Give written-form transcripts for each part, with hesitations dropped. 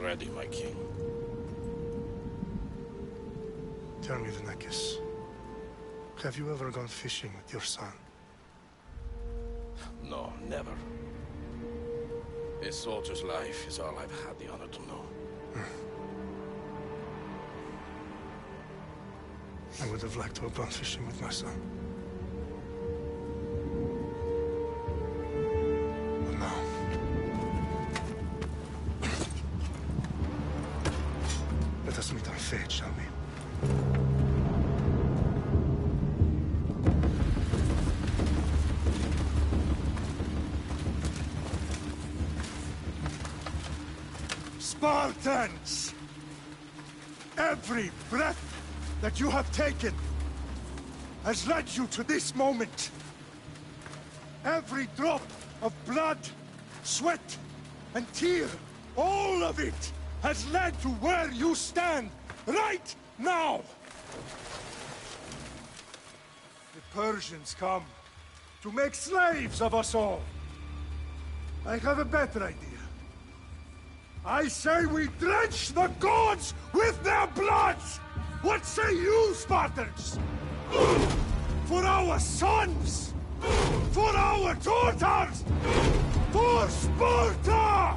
ready, my king. Tell me, Vinekis, have you ever gone fishing with your son? No, never. A soldier's life is all I've had the honor to know. I would have liked to have gone fishing with my son. But now... let us meet our fate, shall we? Spartans! Every breath that you have taken has led you to this moment. Every drop of blood, sweat, and tear, all of it has led to where you stand right now. The Persians come to make slaves of us all. I have a better idea. I say we drench the gods with their bloods! What say you, Spartans? For our sons! For our daughters! For Sparta!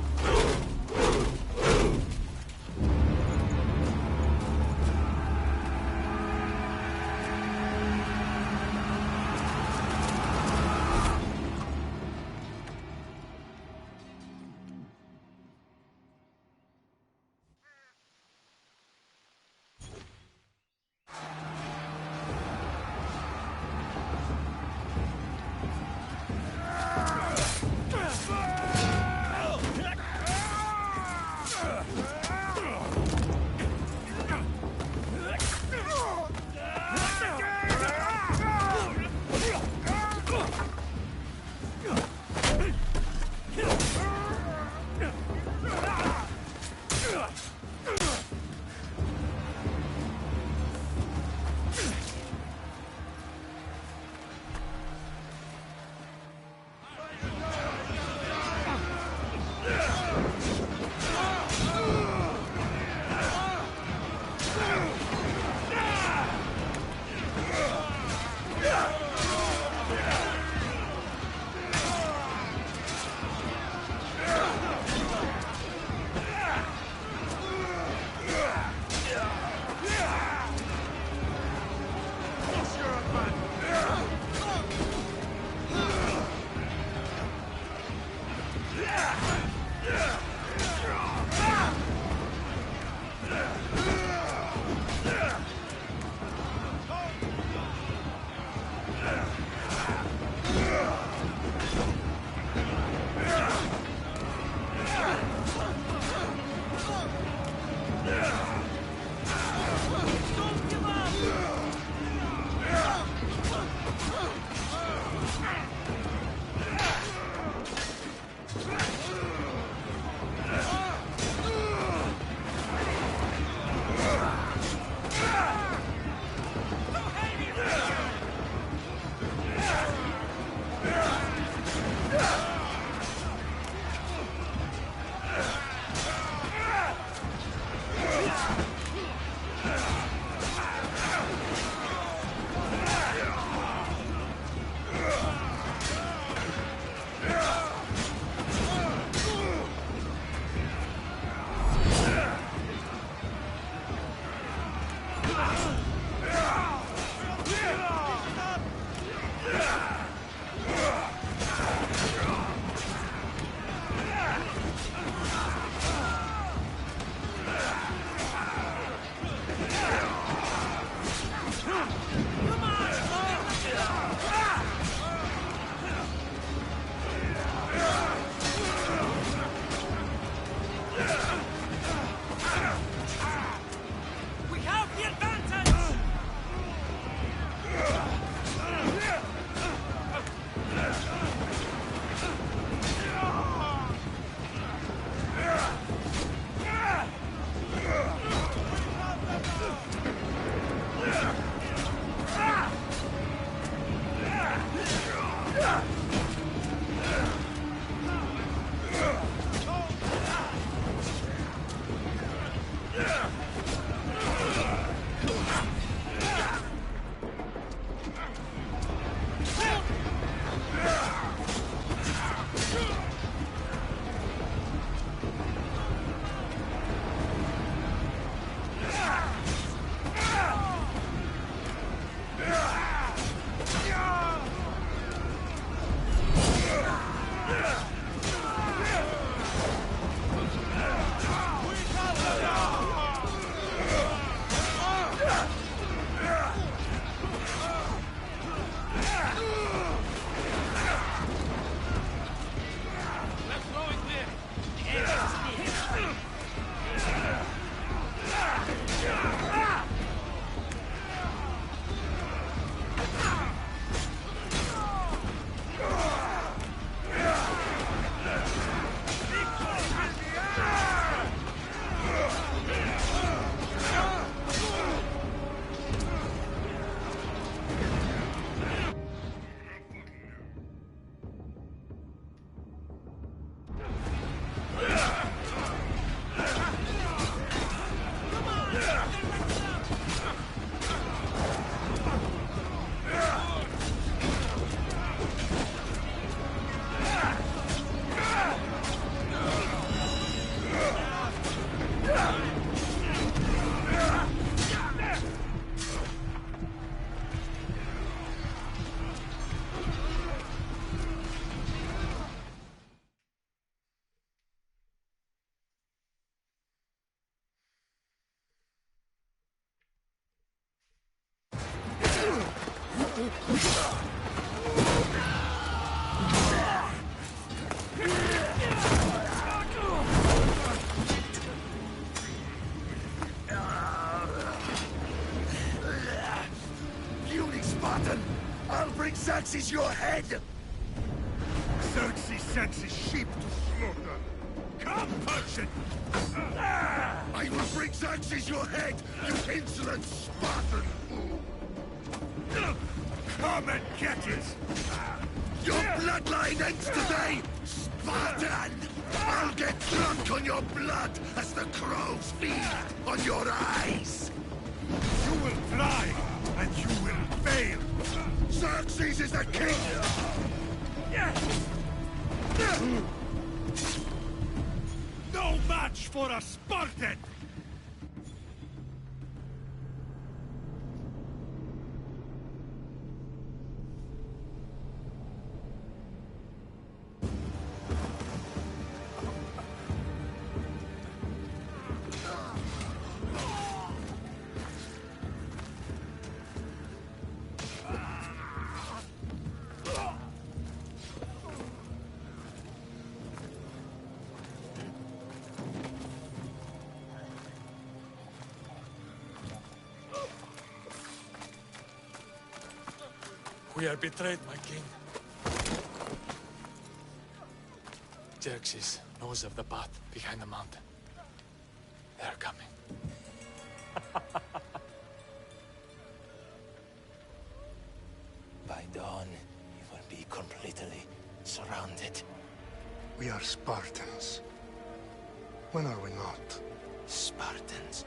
Puny Spartan! I'll bring Xerxes your head! Xerxes sends his sheep to slaughter. Come, Persian! I will bring Xerxes your head, you insolent Spartan! Come and get it! Your bloodline ends today, Spartan! I'll get drunk on your blood as the crows feed on your eyes! You will fly, and you will fail! Xerxes is the king! No match for a Spartan! We are betrayed, my king. Xerxes knows of the path behind the mountain. They are coming. By dawn, you will be completely surrounded. We are Spartans. When are we not? Spartans.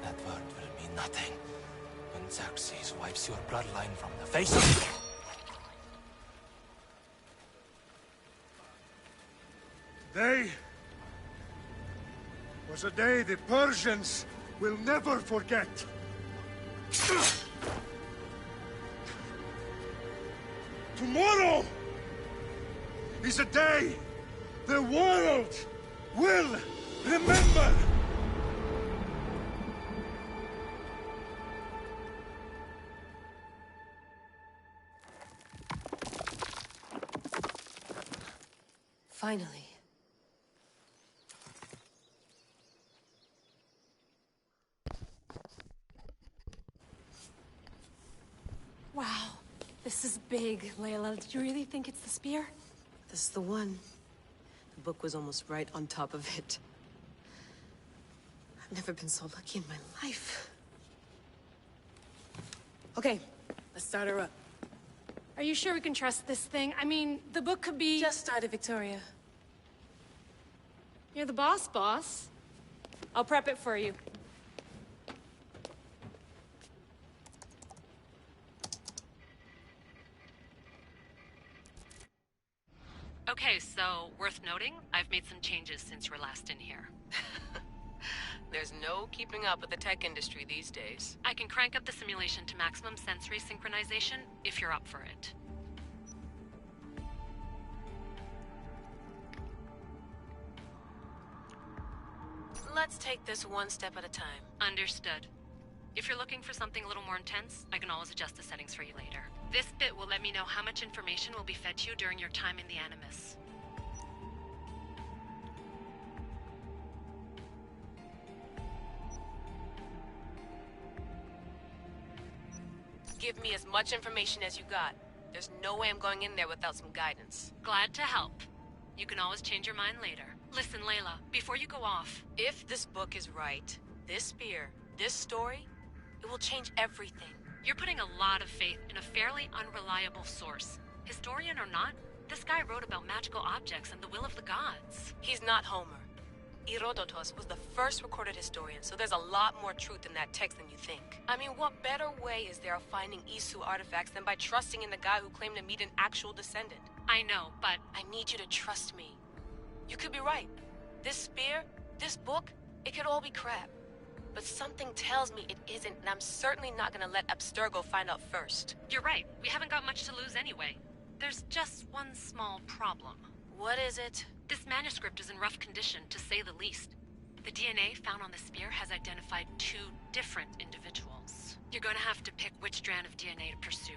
That word will mean nothing when Xerxes wipes your bloodline from the face of the... Day was a day the Persians will never forget. Tomorrow is a day the world will remember. Finally. Wow, this is big, Layla. Did you really think it's the spear? This is the one. The book was almost right on top of it. I've never been so lucky in my life. Okay, let's start her up. Are you sure we can trust this thing? I mean, the book could be... Just started, Victoria. You're the boss. I'll prep it for you. Okay, so worth noting, I've made some changes since you were last in here. There's no keeping up with the tech industry these days. I can crank up the simulation to maximum sensory synchronization if you're up for it. Let's take this one step at a time. Understood. If you're looking for something a little more intense, I can always adjust the settings for you later. This bit will let me know how much information will be fed to you during your time in the Animus. Give me as much information as you got. There's no way I'm going in there without some guidance. Glad to help. You can always change your mind later. Listen, Layla, before you go off... If this book is right, this spear, this story, it will change everything. You're putting a lot of faith in a fairly unreliable source. Historian or not, this guy wrote about magical objects and the will of the gods. He's not Homer. Herodotus was the first recorded historian, so there's a lot more truth in that text than you think. I mean, what better way is there of finding Isu artifacts than by trusting in the guy who claimed to meet an actual descendant? I know, but... I need you to trust me. You could be right. This spear, this book, it could all be crap. But something tells me it isn't, and I'm certainly not gonna let Abstergo find out first. You're right. We haven't got much to lose anyway. There's just one small problem. What is it? This manuscript is in rough condition, to say the least. The DNA found on the spear has identified 2 different individuals. You're gonna have to pick which strand of DNA to pursue.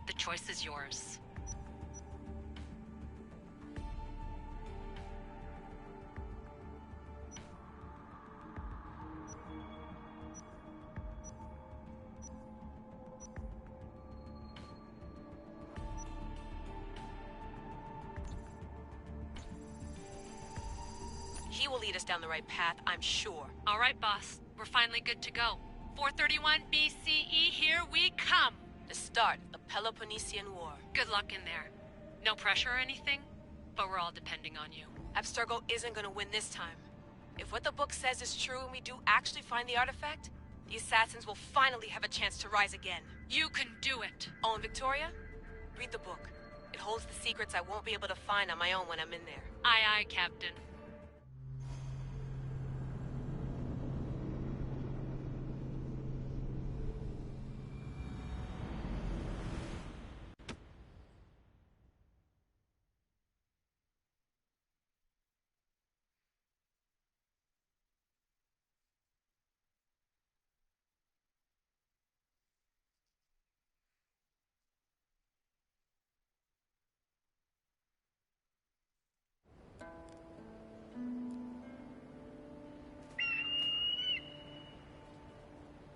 The choice is yours. He will lead us down the right path, I'm sure. All right, boss. We're finally good to go. 431 BCE, here we come! The start of the Peloponnesian War. Good luck in there. No pressure or anything, but we're all depending on you. Abstergo isn't gonna win this time. If what the book says is true and we do actually find the artifact, the assassins will finally have a chance to rise again. You can do it! Oh, and Victoria? Read the book. It holds the secrets I won't be able to find on my own when I'm in there. Aye, aye, Captain.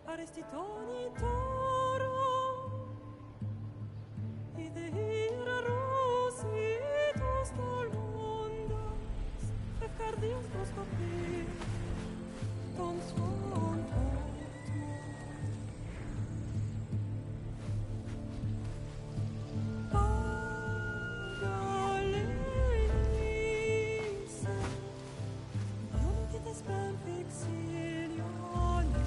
Aristitoni toro, idehira rositos tolondas, fefcardias proscopir, ton suon Pagalenise, Ionites ben fixilione,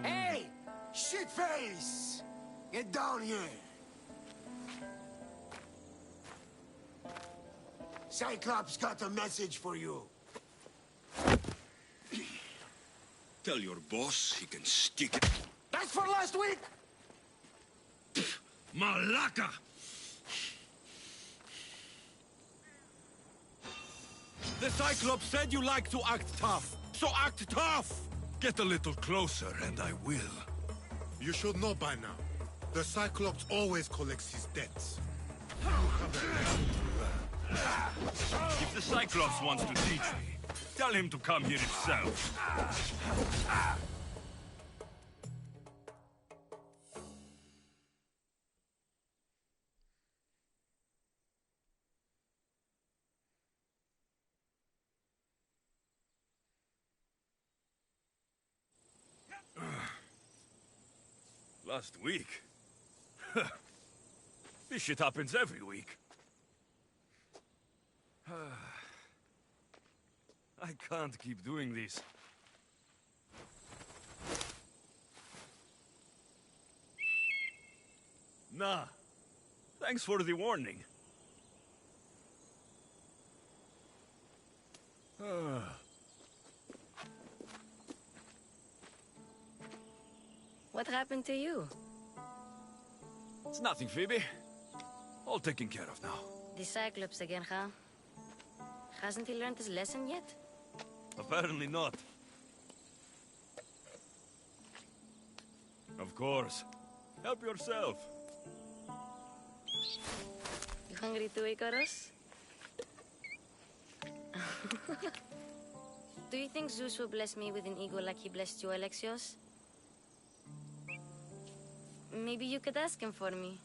Hey! Shitface! Get down here! Cyclops got a message for you. Tell your boss he can stick it. That's for last week! Malaka! The Cyclops said you like to act tough, so act tough! Get a little closer and I will. You should know by now. The Cyclops always collects his debts. If the Cyclops wants to teach me, tell him to come here himself. Last week? This shit happens every week. I can't keep doing this. Nah. Thanks for the warning. What happened to you? It's nothing, Phoebe. All taken care of now. The Cyclops again, huh? Hasn't he learned his lesson yet? Apparently not. Of course. Help yourself. You hungry too, Icarus? Do you think Zeus will bless me with an ego like he blessed you, Alexios? Maybe you could ask him for me.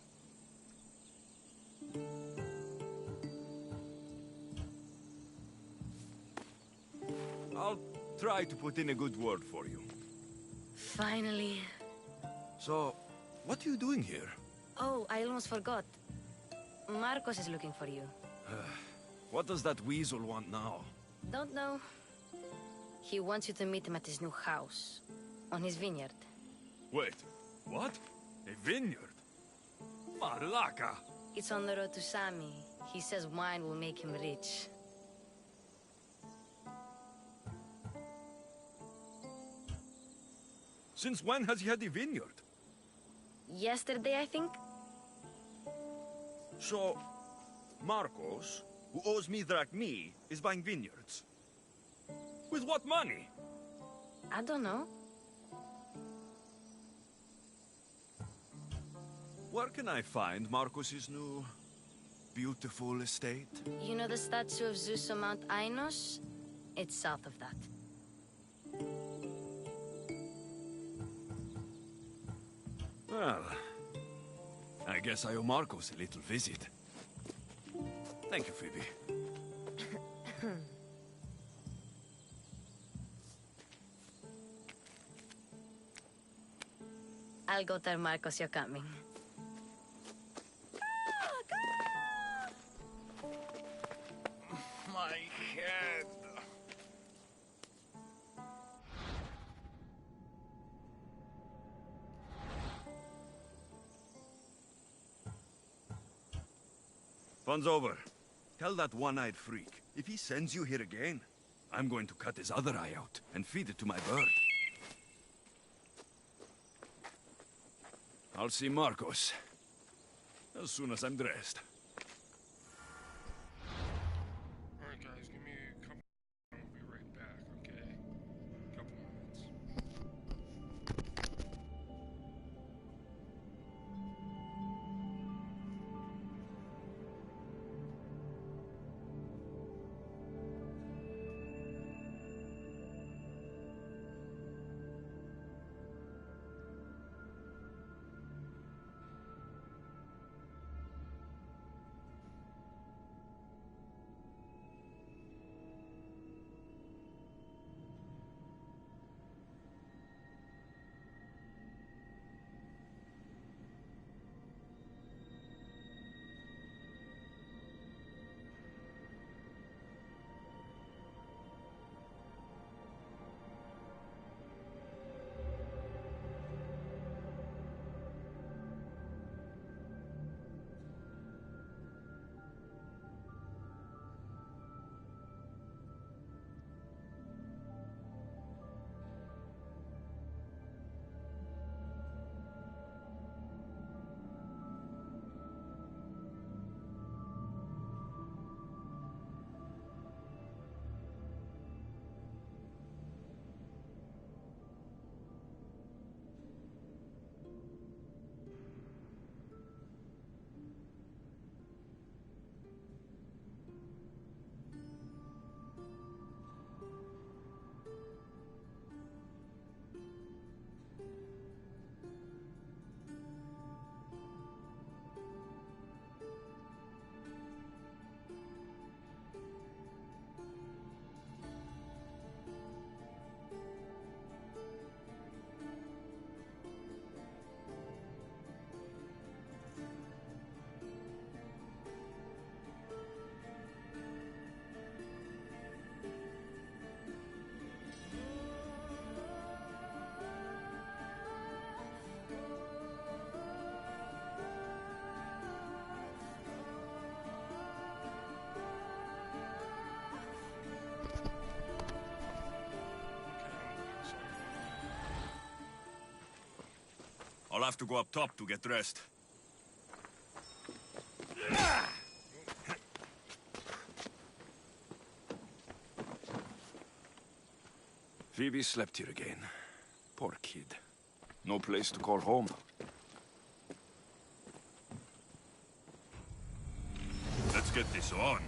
I'll try to put in a good word for you. Finally. So, what are you doing here? Oh, I almost forgot. Marcos is looking for you. What does that weasel want now? Don't know. He wants you to meet him at his new house. On his vineyard. Wait, what? A vineyard? Malaka! It's on the road to Sami. He says wine will make him rich. Since when has he had a vineyard? Yesterday, I think? So, Marcos, who owes me drachmi, is buying vineyards. With what money? I don't know. Where can I find Marcos's new, beautiful estate? You know the statue of Zeus on Mount Ainos? It's south of that. Well, I guess I owe Marcos a little visit. Thank you, Phoebe. I'll go tell Marcos you're coming. My head. Fun's over. Tell that one-eyed freak, if he sends you here again, I'm going to cut his other eye out and feed it to my bird. I'll see Marcos as soon as I'm dressed. Alright guys, give me a couple. I'll be right back, okay? Couple minutes. I'll have to go up top to get dressed. Phoebe slept here again. Poor kid. No place to call home. Let's get this on.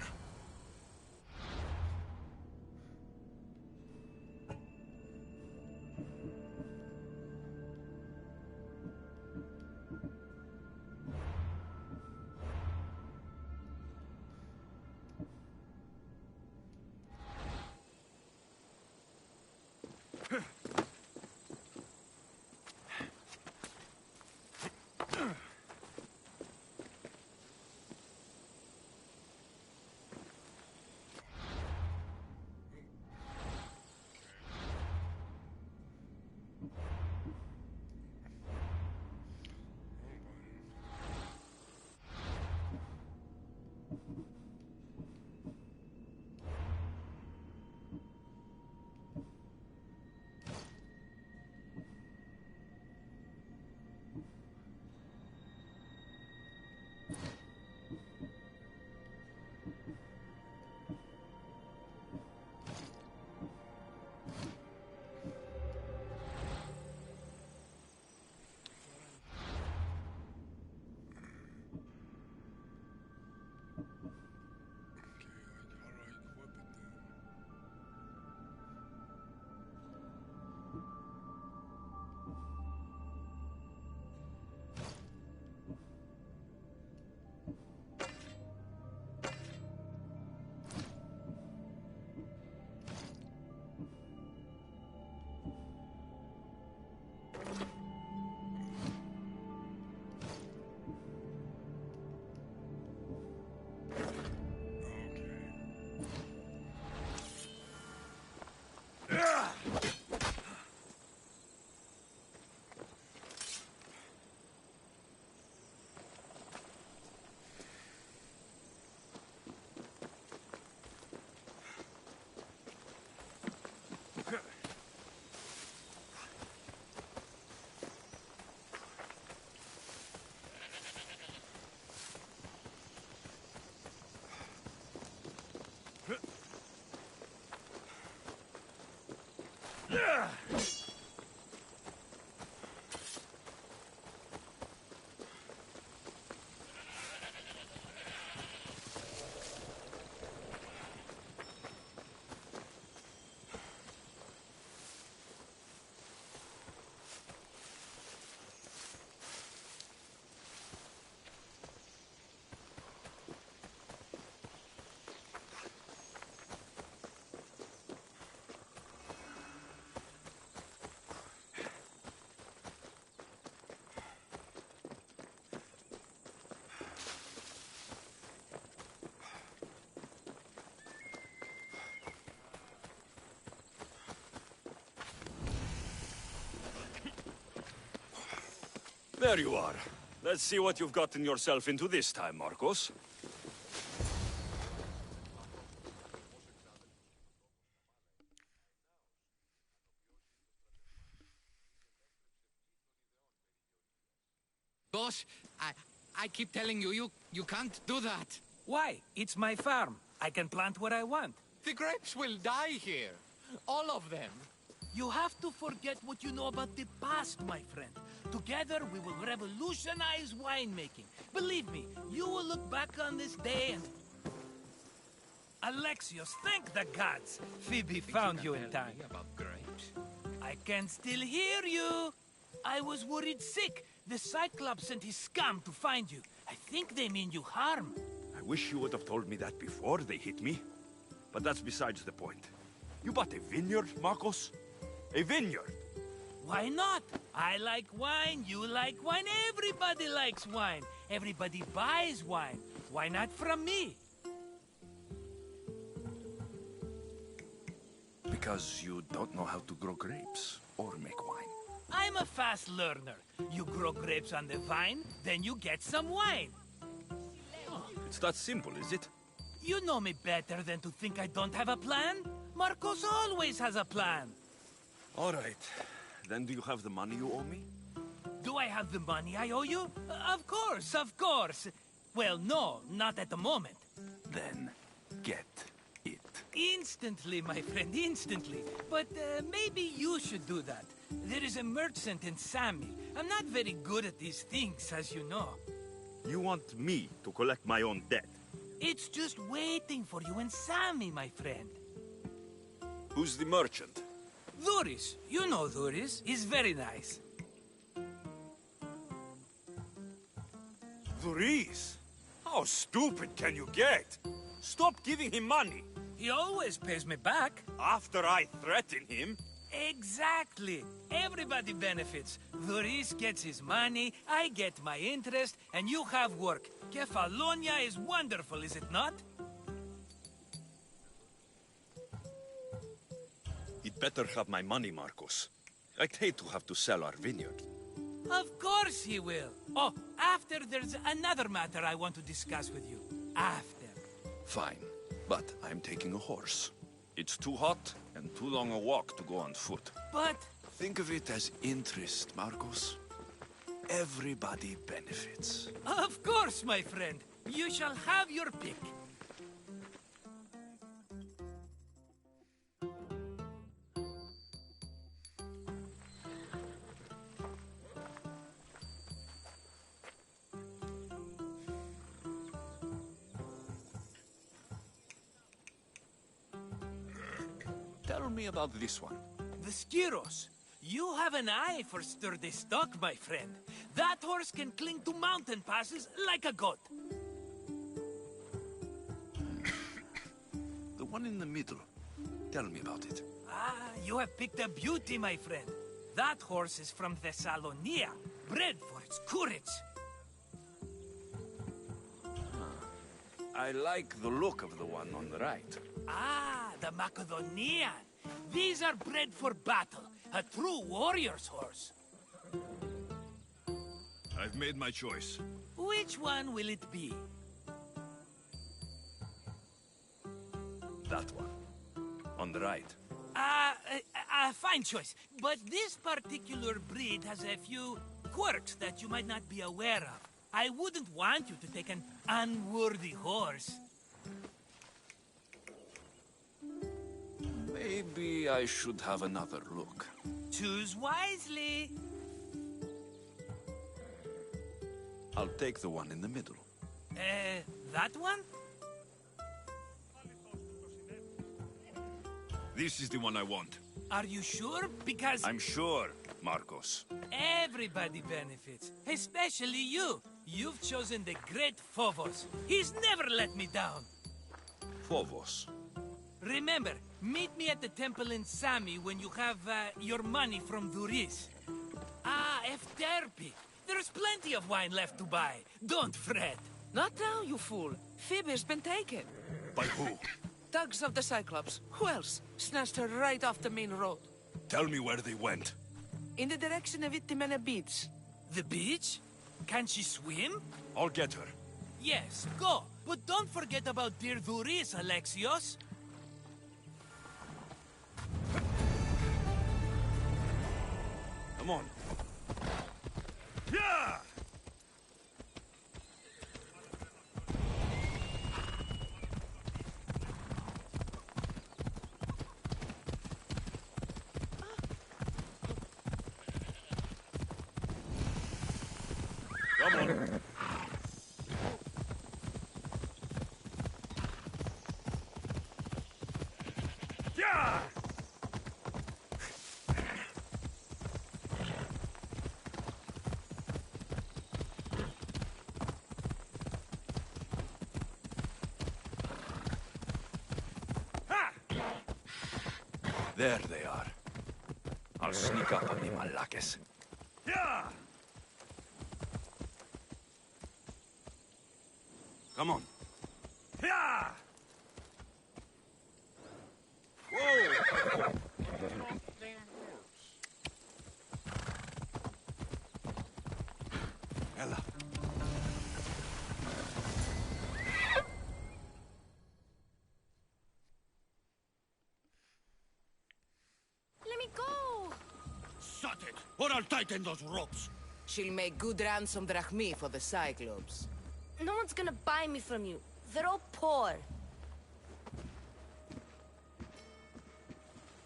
There you are. Let's see what you've gotten yourself into this time, Marcos. Boss, I keep telling you, you can't do that. Why? It's my farm. I can plant what I want. The grapes will die here. All of them. You have to forget what you know about the past, my friend. Together, we will revolutionize winemaking. Believe me, you will look back on this day and... Alexios, thank the gods! Phoebe found you in time. About grapes? I can still hear you! I was worried sick. The Cyclops sent his scum to find you. I think they mean you harm. I wish you would have told me that before they hit me. But that's besides the point. You bought a vineyard, Marcos? A vineyard? Why not? I like wine, you like wine, everybody likes wine. Everybody buys wine. Why not from me? Because you don't know how to grow grapes or make wine. I'm a fast learner. You grow grapes on the vine, then you get some wine. It's that simple, is it? You know me better than to think I don't have a plan. Marcos always has a plan. All right. Then do you have the money you owe me? Do I have the money I owe you? Of course, of course. Well, no, not at the moment. Then get it. Instantly, my friend, instantly. But maybe you should do that. There is a merchant in Sami. I'm not very good at these things, as you know. You want me to collect my own debt? It's just waiting for you in Sami, my friend. Who's the merchant? Duris. You know Duris. He's very nice. Duris? How stupid can you get? Stop giving him money. He always pays me back. After I threaten him? Exactly. Everybody benefits. Duris gets his money, I get my interest, and you have work. Kefalonia is wonderful, is it not? He'd better have my money, Marcos. I'd hate to have to sell our vineyard. Of course he will. Oh, after there's another matter I want to discuss with you. After. Fine, but I'm taking a horse. It's too hot and too long a walk to go on foot. But... Think of it as interest, Marcos. Everybody benefits. Of course, my friend. You shall have your pick. Tell me about this one. The Skiros. You have an eye for sturdy stock, my friend. That horse can cling to mountain passes like a goat. The one in the middle. Tell me about it. Ah, you have picked a beauty, my friend. That horse is from Thessalonia, bred for its courage. I like the look of the one on the right. Ah, the Macedonian. These are bred for battle. A true warrior's horse. I've made my choice. Which one will it be? That one. On the right. Fine choice. But this particular breed has a few quirks that you might not be aware of. I wouldn't want you to take an unworthy horse. Maybe I should have another look. Choose wisely. I'll take the one in the middle. That one? This is the one I want. Are you sure? Because I'm sure, Marcos. everybody benefits, especially you. You've chosen the great Phobos. He's never let me down. Phobos. Remember, meet me at the temple in Sami when you have your money from Duris. Ah, Efterpi. There's plenty of wine left to buy. Don't fret. Not now, you fool. Phoebe's been taken. By who? Thugs of the Cyclops. Who else? Snatched her right off the main road. Tell me where they went. In the direction of Itimena Beach. The beach? Can she swim? I'll get her. Yes, go. But don't forget about dear Duris, Alexios. Come on. Yeah! Come on. Yeah! There they are. I'll sneak up on the Malakes. Yeah! Come on. Yeah! Whoa! Ella. Let me go! Shut it, or I'll tighten those ropes. She'll make good ransom drachmi for the Cyclops. No one's gonna buy me from you. They're all poor.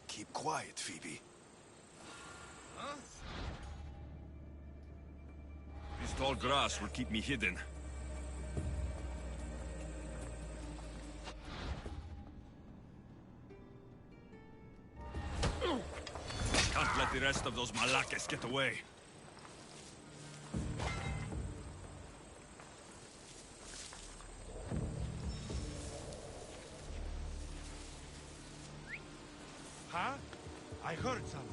Keep quiet, Phoebe. Huh? This tall grass will keep me hidden. Can't let the rest of those Malakes get away. Huh? I heard something.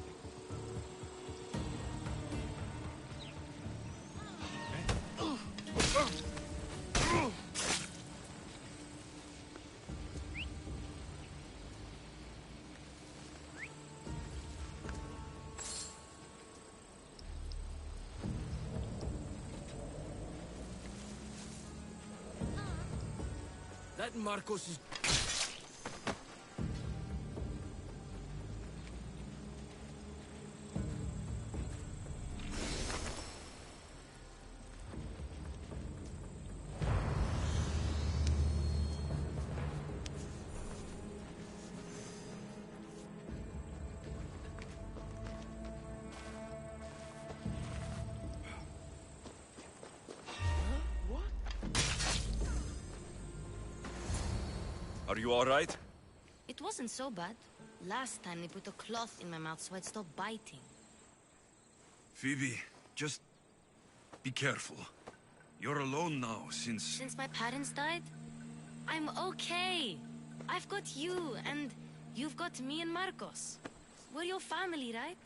That Marcos is... Are you all right? It wasn't so bad. Last time they put a cloth in my mouth so I'd stop biting. Phoebe, just be careful. You're alone now since... Since my parents died? I'm okay. I've got you, and you've got me and Marcos. We're your family, right?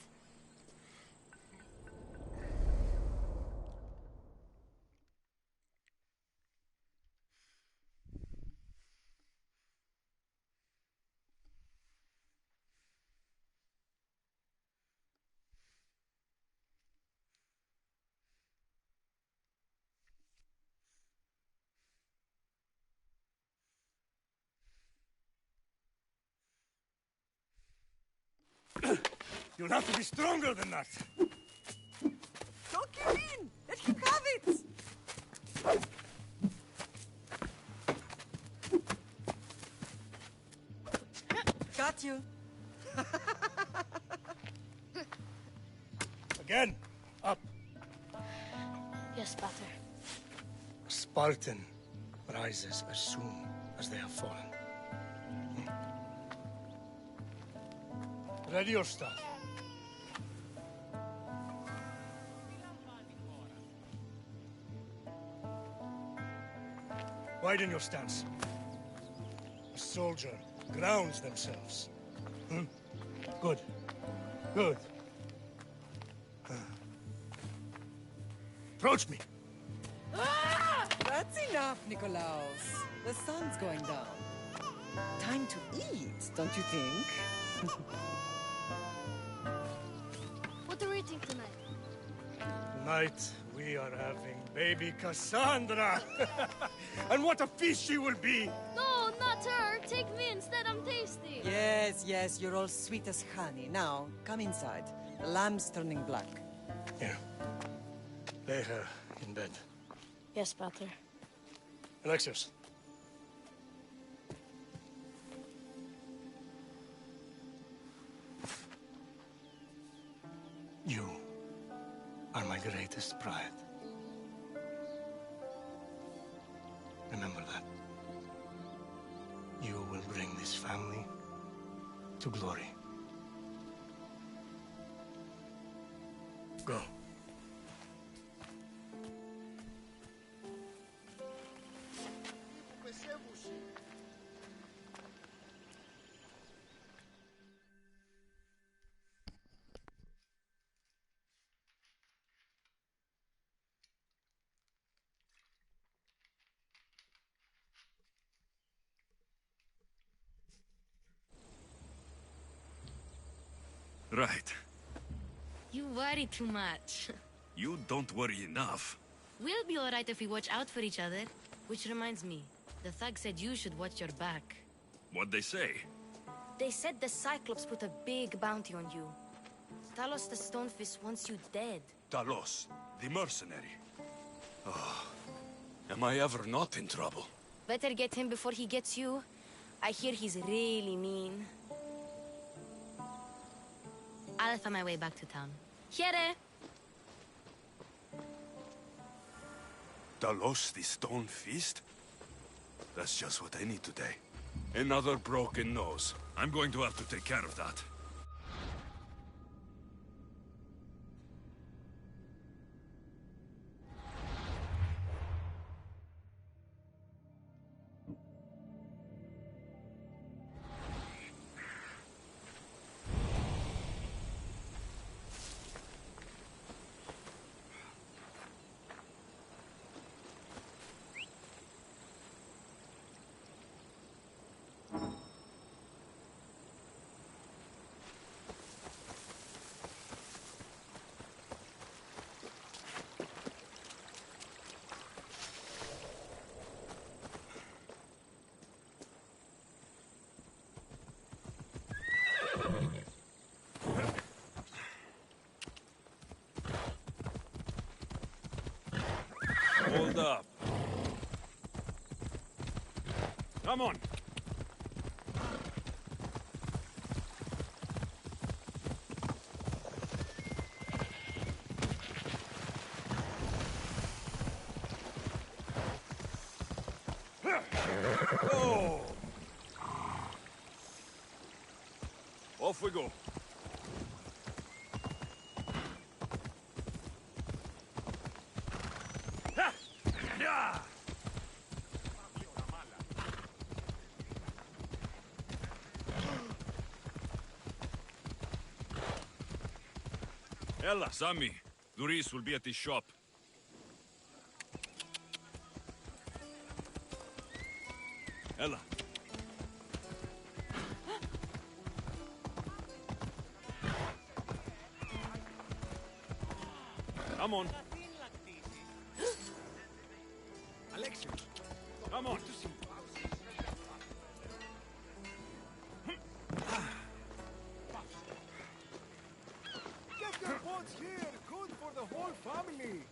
You'll have to be stronger than that. Don't give in! Let him have it! Got you. Again! Up! Yes, Pater. A Spartan rises as soon as they have fallen. Ready your staff. Widen your stance. A soldier grounds themselves. Good. Good. Approach me. Ah! That's enough, Nikolaos. The sun's going down. Time to eat, don't you think? What are we eating tonight? Tonight, we are having baby Cassandra. And what a feast she will be! No, not her. Take me instead. I'm tasty. Yes, yes, you're all sweet as honey. Now, come inside. The lamb's turning black. Here. Lay her in bed. Yes, Pater. Alexios. You are my greatest pride. Remember that. You will bring this family to glory. Go. Right. You worry too much. You don't worry enough. We'll be alright if we watch out for each other. Which reminds me, the thug said you should watch your back. What'd they say? They said the Cyclops put a big bounty on you. Talos the Stonefist wants you dead. Talos, the mercenary. Oh, am I ever not in trouble? Better get him before he gets you. I hear he's really mean. I'll find my way back to town. Here! Talos, the Stone Fist? That's just what I need today. Another broken nose. I'm going to have to take care of that. Hold up. Come on. Oh. Off we go. Ella, Sammy. Duris will be at his shop. Ella. Come on. Alexios, come on. Get your boats here! Good for the whole family!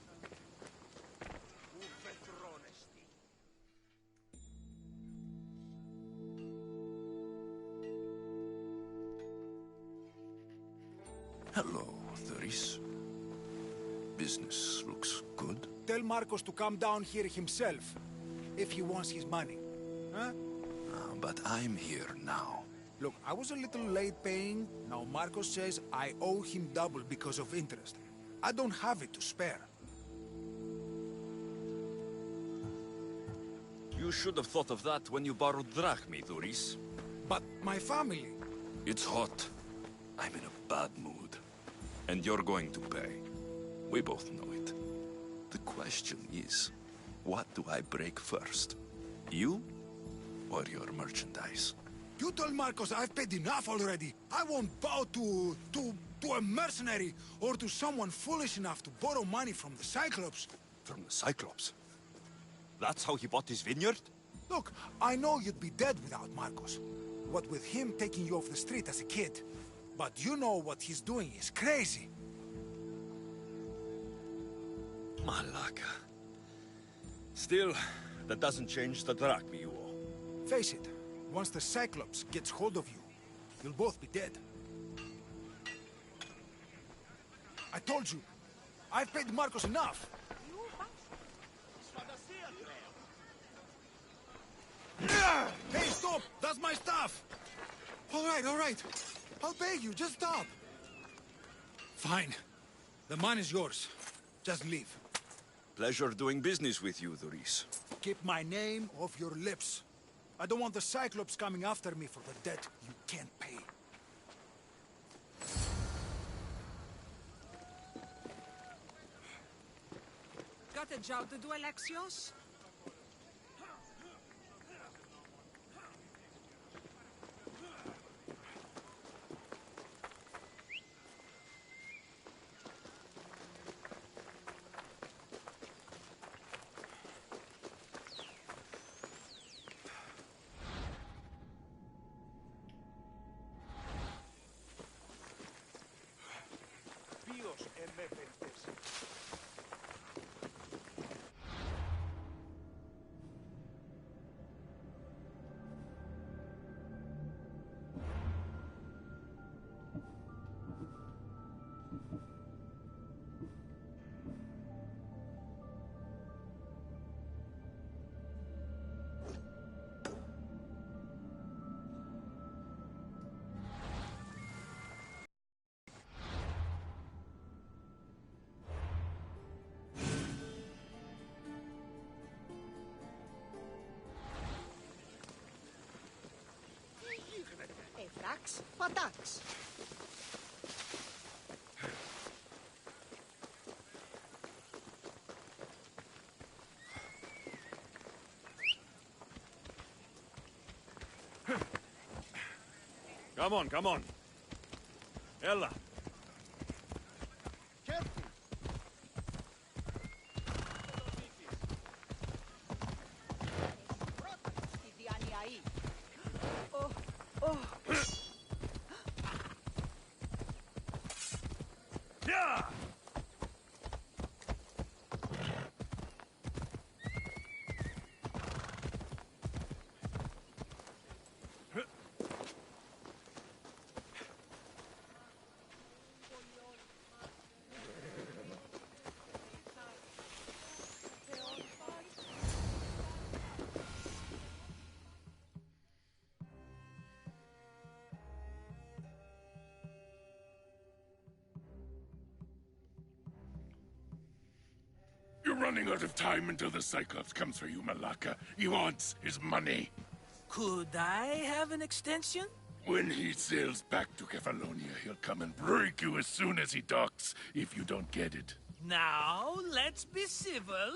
Hello, Thuris. Business looks good. Tell Marcos to come down here himself, if he wants his money. Huh? But I'm here now. Look, I was a little late paying. Now Marcos says I owe him double because of interest. I don't have it to spare. You should have thought of that when you borrowed drachmi, Thuris. But my family... It's hot. I'm in a bad mood. And you're going to pay. We both know it. The question is, what do I break first? You or your merchandise? You told Marcos I've paid enough already. I won't bow to a mercenary or to someone foolish enough to borrow money from the Cyclops. From the Cyclops? That's how he bought his vineyard? Look, I know you'd be dead without Marcos. What with him taking you off the street as a kid. But you know what he's doing is crazy. Malaka. Still, that doesn't change the drachmi you owe. Face it, once the Cyclops gets hold of you, you'll both be dead. I told you, I've paid Marcos enough. Hey, stop! That's my stuff! All right. I'll pay you, just stop. Fine. The money's yours. Just leave. Pleasure doing business with you, Thuris. Keep my name off your lips. I don't want the Cyclops coming after me for the debt you can't pay. Got a job to do, Alexios? Efrax, patax. Come on. Ella. You're running out of time until the Cyclops comes for you, Malaka. He wants his money. Could I have an extension? When he sails back to Kefalonia, he'll come and break you as soon as he docks, if you don't get it. Now, let's be civil.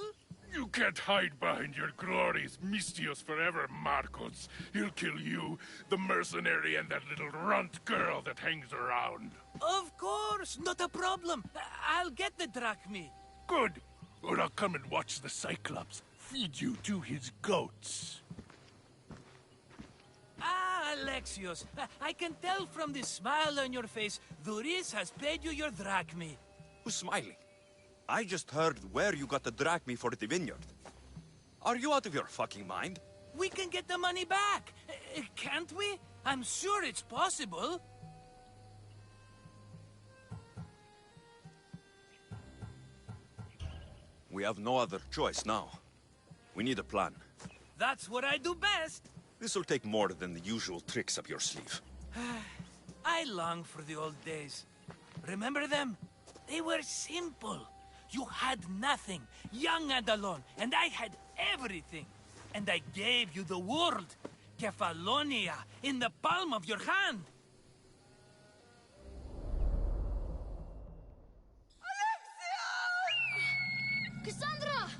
You can't hide behind your glories, Mistios forever, Marcos. He'll kill you, the mercenary, and that little runt girl that hangs around. Of course, not a problem. I'll get the drachmi. Good. Or I'll come and watch the Cyclops feed you to his goats. Ah, Alexios, I can tell from the smile on your face, Thuris has paid you your drachmi. Who's smiling? I just heard where you got the drachmi for the vineyard. Are you out of your fucking mind? We can get the money back, can't we? I'm sure it's possible. We have no other choice now. We need a plan. That's what I do best. This'll take more than the usual tricks up your sleeve. I long for the old days. Remember them? They were simple. You had nothing, young and alone, and I had everything. And I gave you the world, Kefalonia, in the palm of your hand. Cassandra!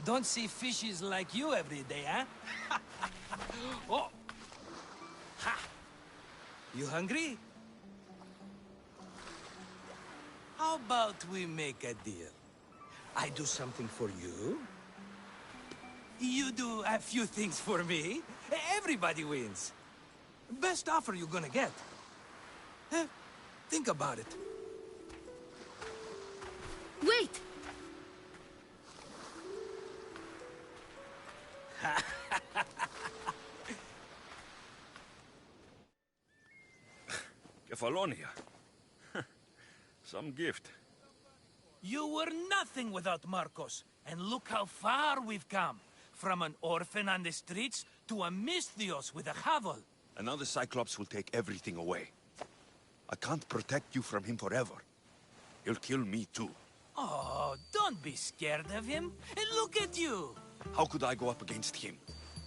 Don't see fishes like you every day, huh? Oh! Ha! You hungry? How about we make a deal? I do something for you. You do a few things for me. Everybody wins. Best offer you're gonna get. Think about it. Wait! Kefalonia. Some gift. You were nothing without Marcos. And look how far we've come. From an orphan on the streets to a Misthios with a hovel. And now the Cyclops will take everything away. I can't protect you from him forever. He'll kill me too. Oh, don't be scared of him. And look at you. How could I go up against him?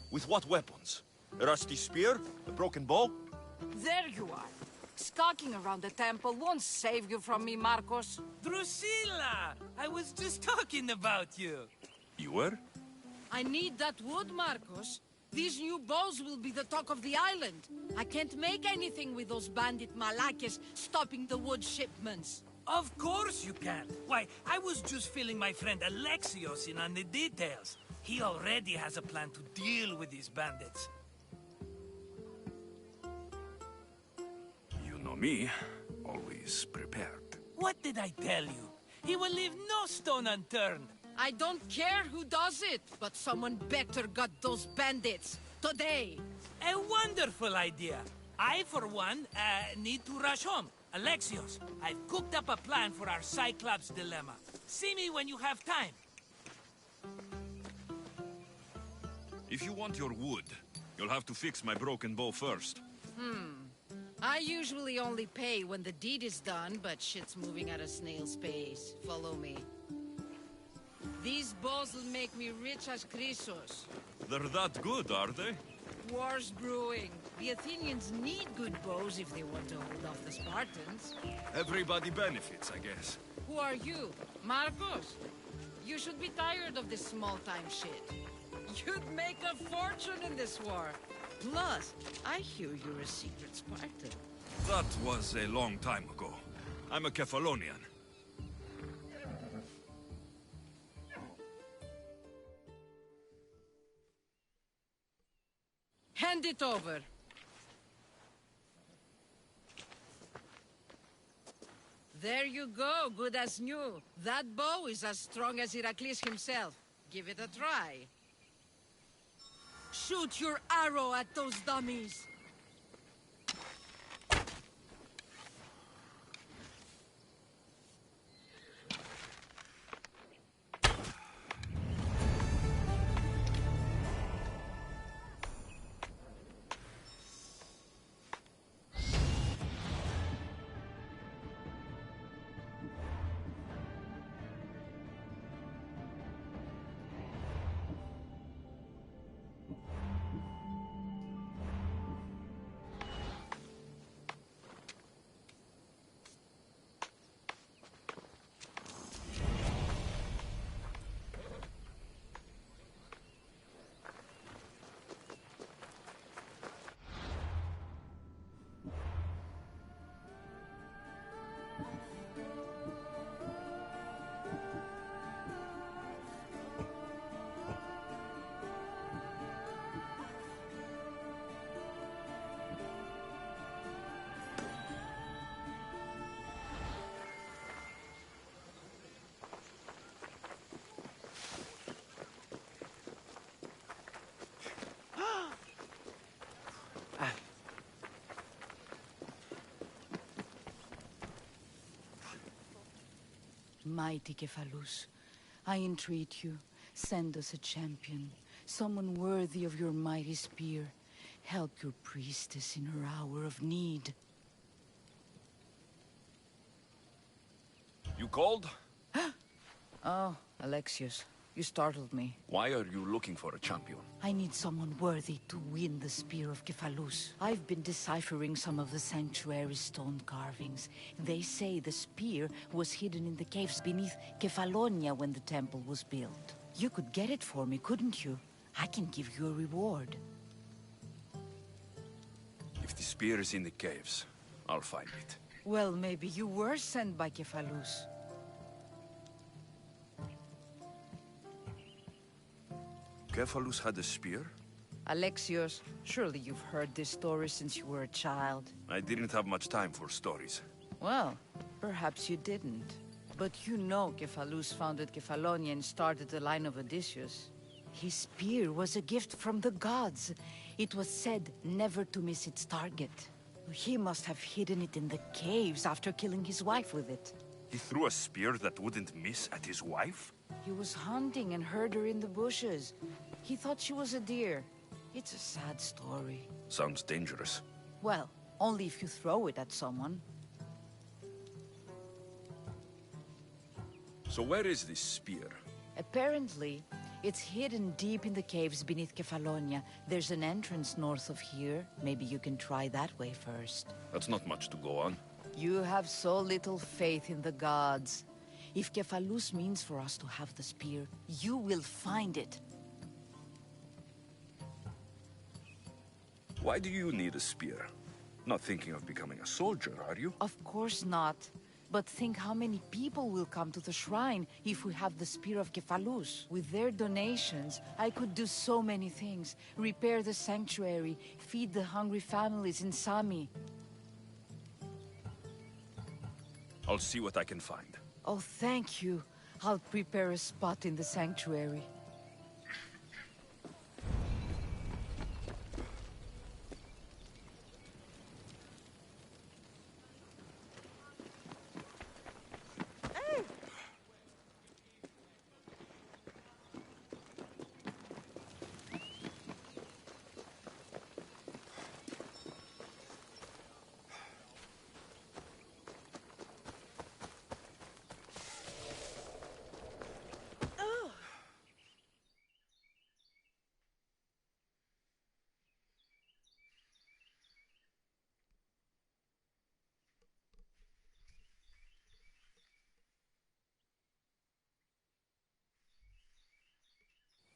With what weapons? A rusty spear? A broken bow? There you are. Skulking around the temple won't save you from me, Marcos. Drusilla! I was just talking about you. You were? I need that wood, Marcos. These new bows will be the talk of the island. I can't make anything with those bandit malakes stopping the wood shipments. Of course you can. Why, I was just filling my friend Alexios in on the details. He already has a plan to deal with these bandits. You know me. Always prepared. What did I tell you? He will leave no stone unturned. I don't care who does it, but someone better got those bandits. Today. A wonderful idea. I, for one, need to rush home. Alexios, I've cooked up a plan for our Cyclops dilemma. See me when you have time. If you want your wood, you'll have to fix my broken bow first. I usually only pay when the deed is done, but shit's moving at a snail's pace. Follow me. These bows will make me rich as Chrysos. They're that good, are they? War's brewing. The Athenians need good bows if they want to hold off the Spartans. Everybody benefits, I guess. Who are you? Marcos? You should be tired of this small-time shit. You'd make a fortune in this war. Plus, I hear you're a secret Spartan. That was a long time ago. I'm a Kefalonian. Hand it over. There you go, good as new. That bow is as strong as Heracles himself. Give it a try. Shoot your arrow at those dummies. Mighty Cephalus, I entreat you, send us a champion, someone worthy of your mighty spear. Help your priestess in her hour of need. You called? Oh, Alexios, you startled me. Why are you looking for a champion? I need someone worthy to win the Spear of Cephalus. I've been deciphering some of the sanctuary's stone carvings. They say the spear was hidden in the caves beneath Kefalonia when the temple was built. You could get it for me, couldn't you? I can give you a reward. If the spear is in the caves, I'll find it. Well, maybe you were sent by Cephalus. Cephalus had a spear? Alexios, surely you've heard this story since you were a child. I didn't have much time for stories. Well, perhaps you didn't. But you know Cephalus founded Kefalonia and started the line of Odysseus. His spear was a gift from the gods. It was said never to miss its target. He must have hidden it in the caves after killing his wife with it. He threw a spear that wouldn't miss at his wife? He was hunting and heard her in the bushes. He thought she was a deer. It's a sad story. Sounds dangerous. Well, only if you throw it at someone. So where is this spear? Apparently, it's hidden deep in the caves beneath Kefalonia. There's an entrance north of here. Maybe you can try that way first. That's not much to go on. You have so little faith in the gods. If Cephalus means for us to have the spear, you will find it. Why do you need a spear? Not thinking of becoming a soldier, are you? Of course not. But think how many people will come to the shrine if we have the Spear of Cephalus. With their donations, I could do so many things. Repair the sanctuary, feed the hungry families in Sami. I'll see what I can find. Oh, thank you. I'll prepare a spot in the sanctuary.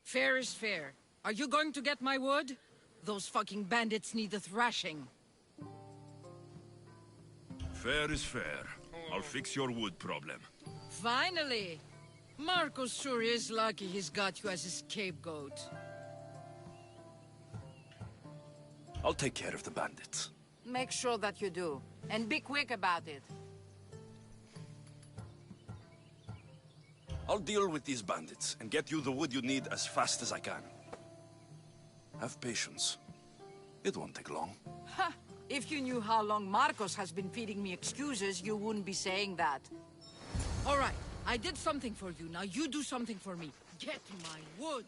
Fair is fair. Are you going to get my wood? Those fucking bandits need a thrashing. Fair is fair. I'll fix your wood problem. Finally! Marcos sure is lucky he's got you as his scapegoat. I'll take care of the bandits. Make sure that you do. And be quick about it. I'll deal with these bandits and get you the wood you need as fast as I can. Have patience. It won't take long. Ha! If you knew how long Marcos has been feeding me excuses, you wouldn't be saying that. All right, I did something for you. Now you do something for me. Get my wood!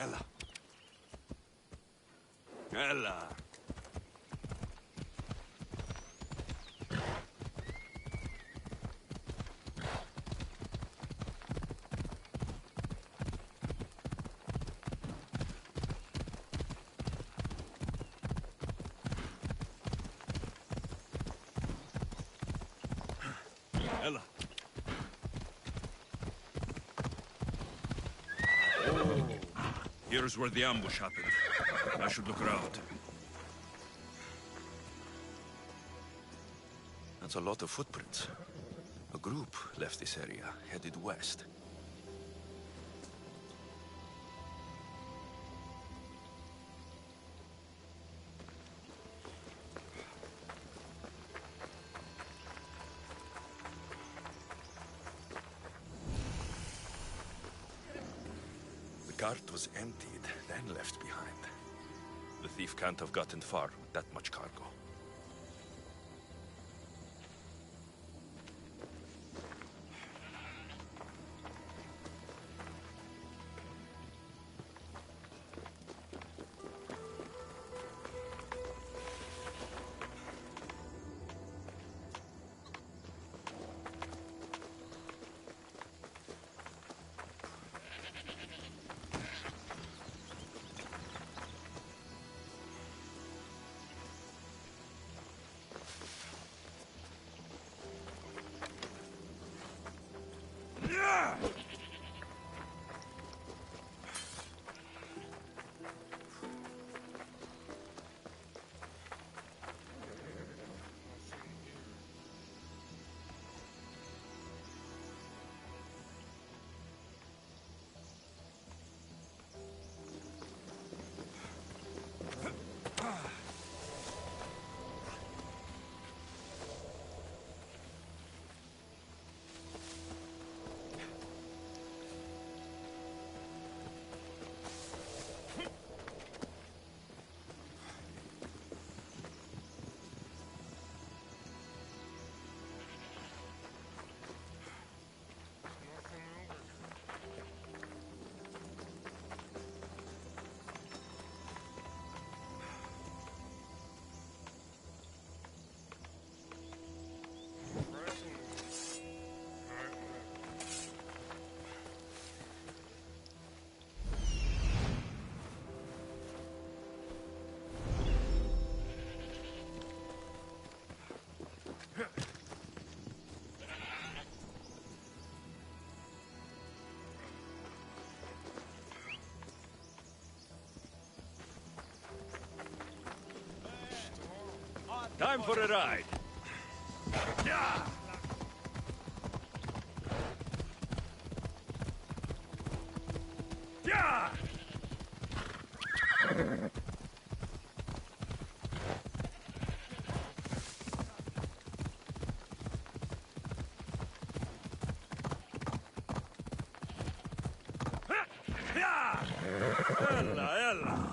Ella. Ella. Ella. Oh. Here's where the ambush happened. I should look around. That's a lot of footprints. A group left this area, headed west. cart was emptied, then left behind. The thief can't have gotten far with that much cargo. Time for a ride. Yeah! Yeah! Ella, ella.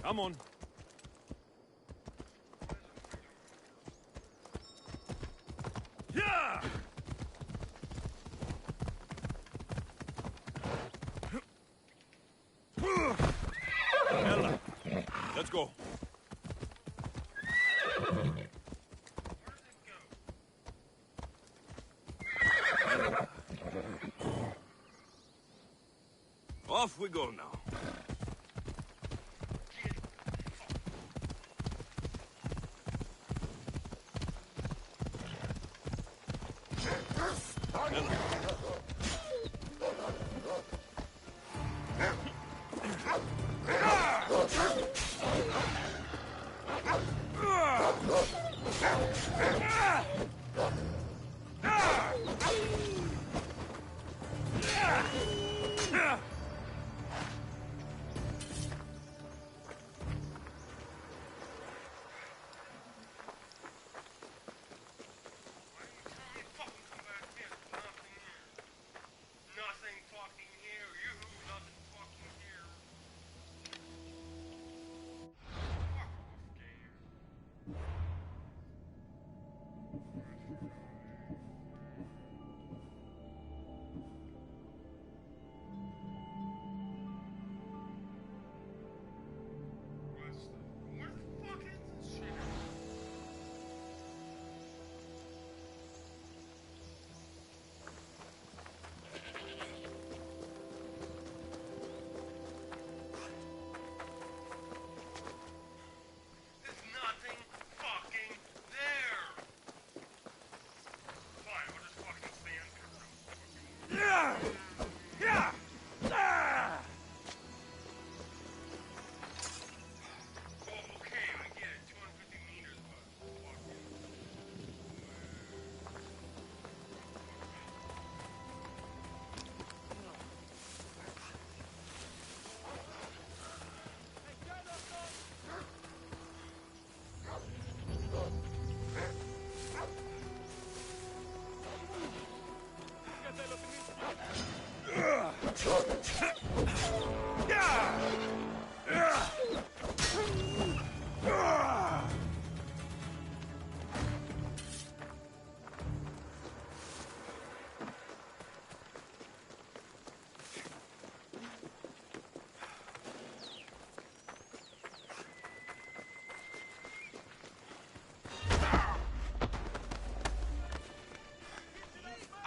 Come on. Yeah! Ella, let's go. Off we go now.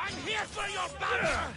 I'm here for your battle!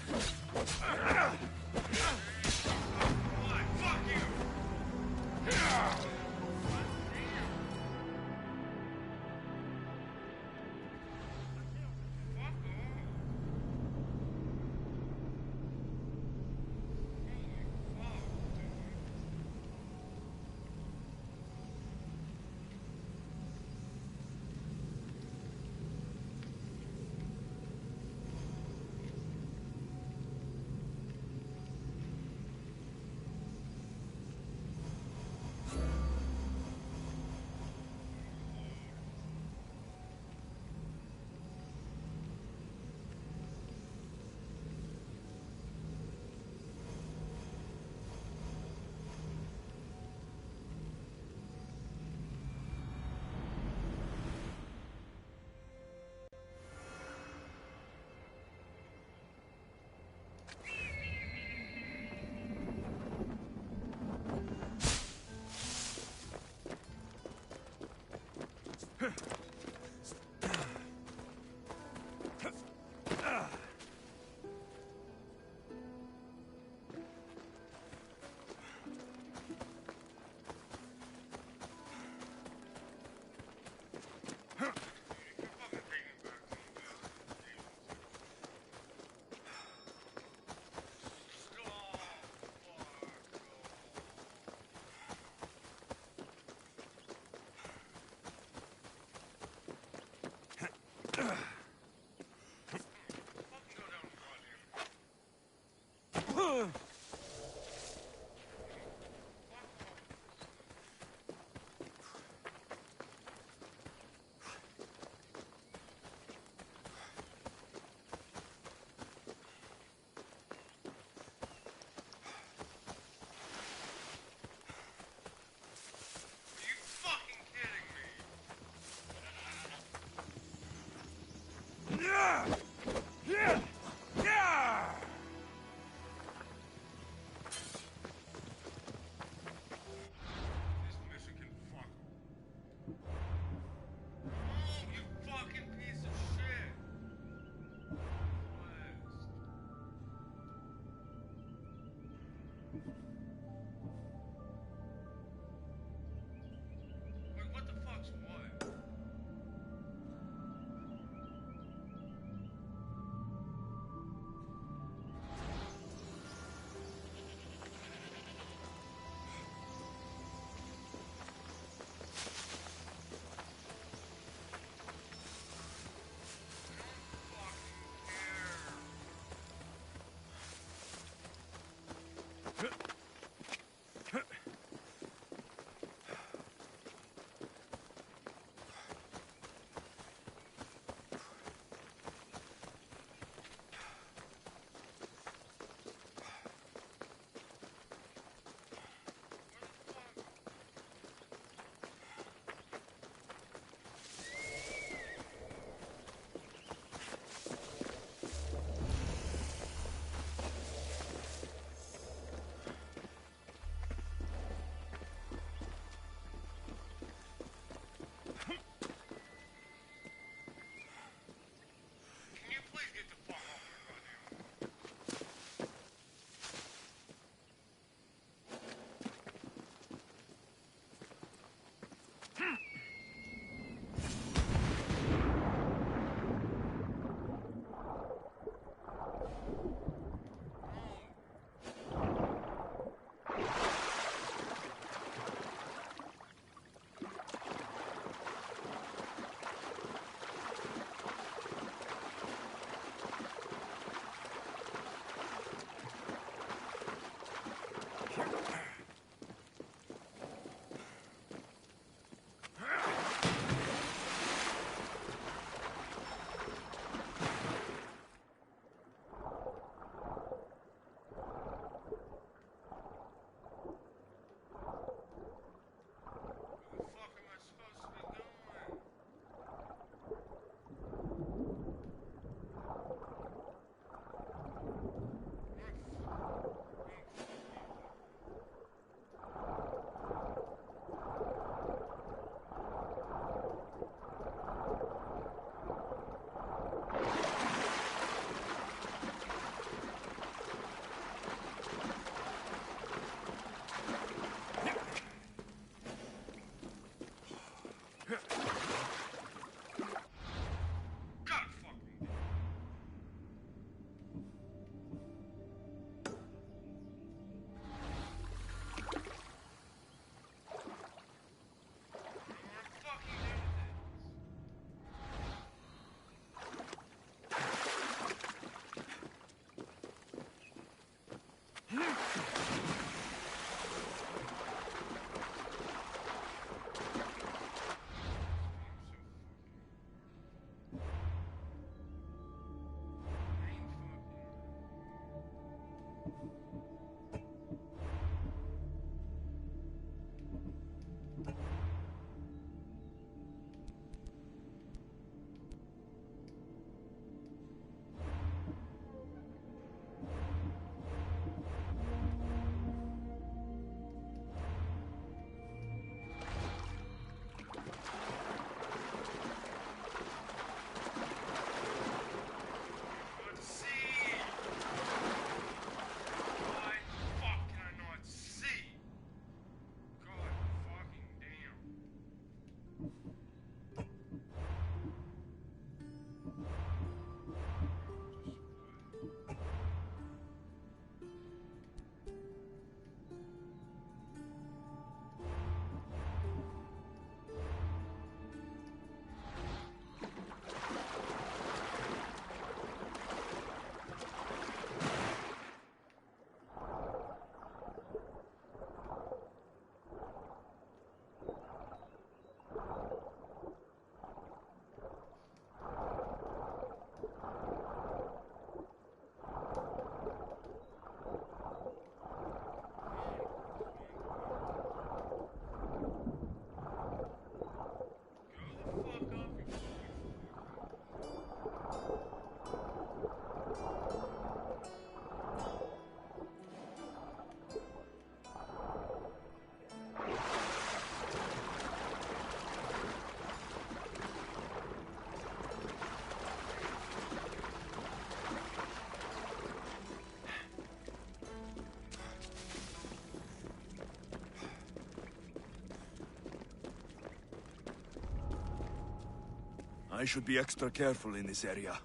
I should be extra careful in this area.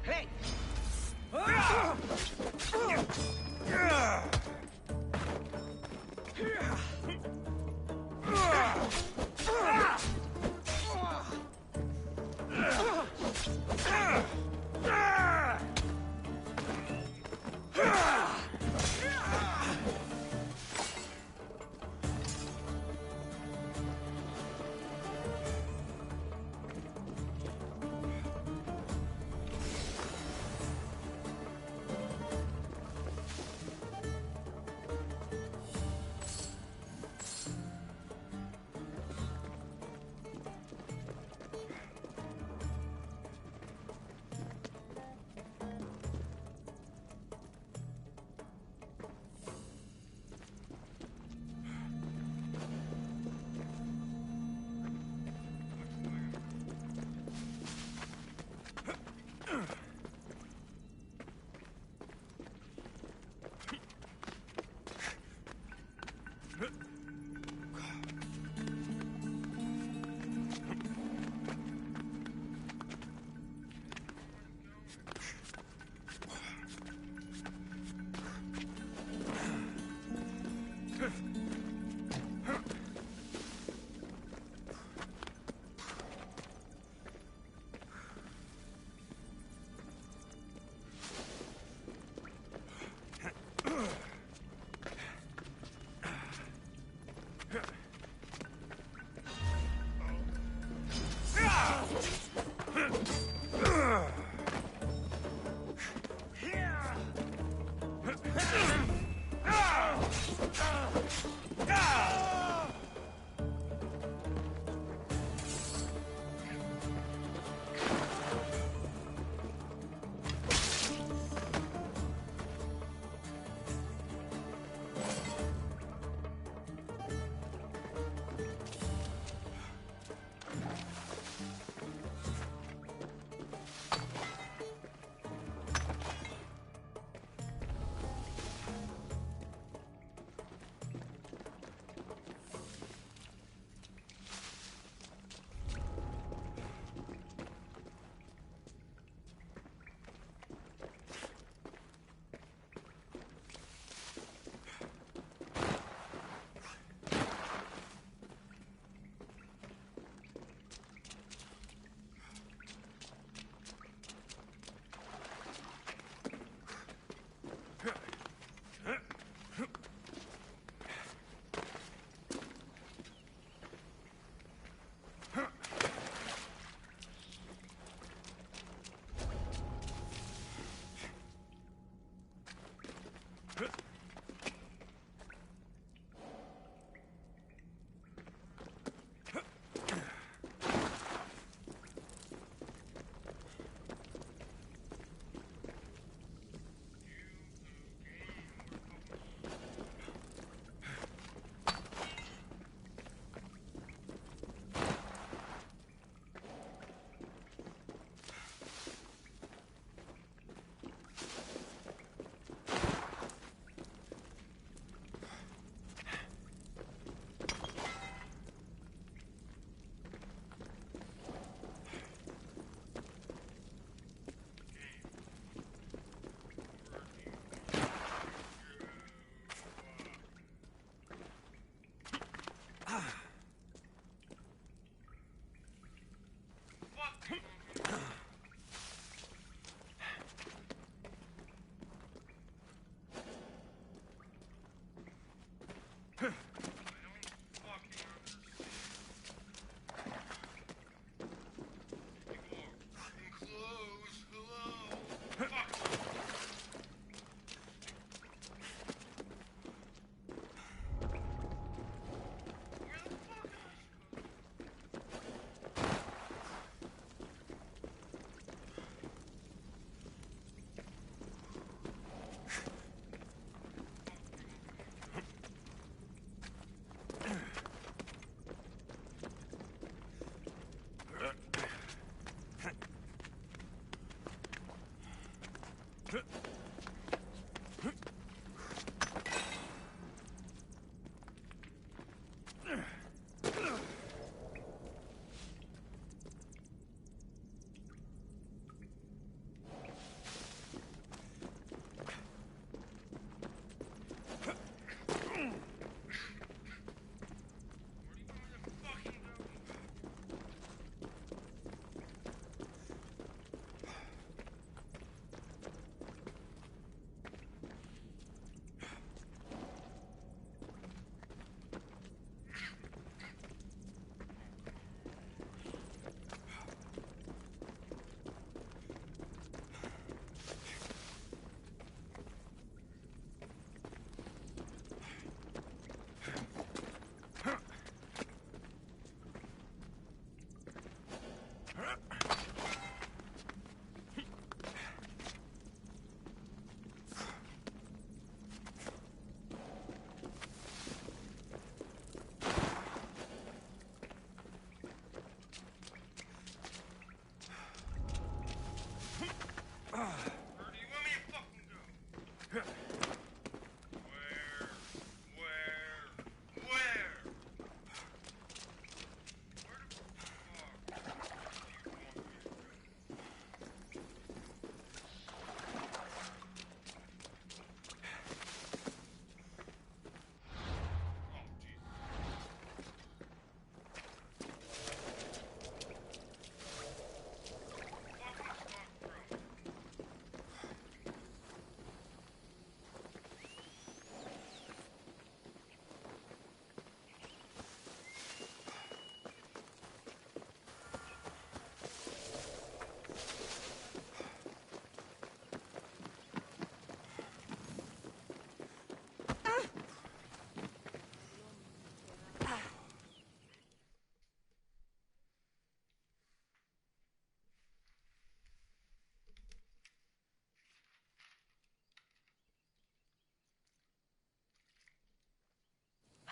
Hey!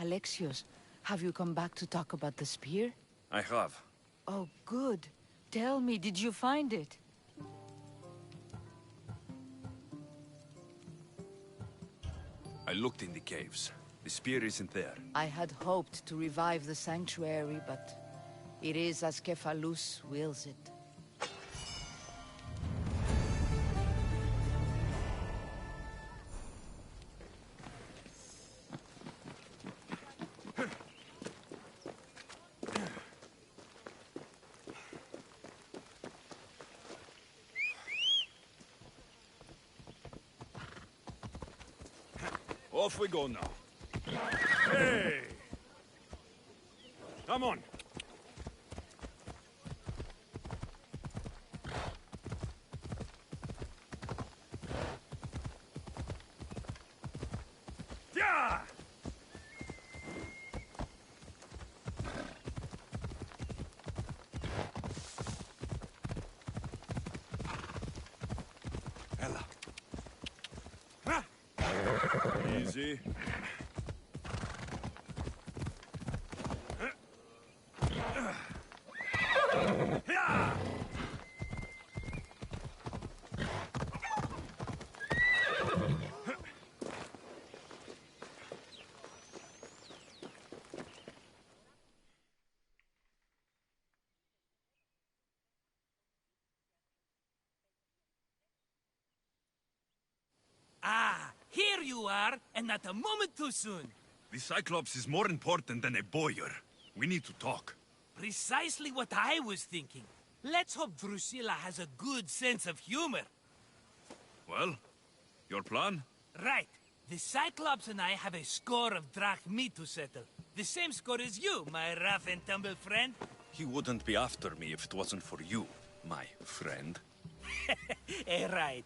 Alexios, have you come back to talk about the spear? I have. Oh, good. Tell me, did you find it? I looked in the caves. The spear isn't there. I had hoped to revive the sanctuary, but it is as Cephalus wills it. Off we go now. Hey! Come on. Yeah! Ella. Easy. Ah, here you are, and not a moment too soon. The Cyclops is more important than a boyar. We need to talk. Precisely what I was thinking. Let's hope Drusilla has a good sense of humor. Well, your plan? Right. The Cyclops and I have a score of drachmi to settle. The same score as you, my rough and tumble friend. He wouldn't be after me if it wasn't for you, my friend. Right.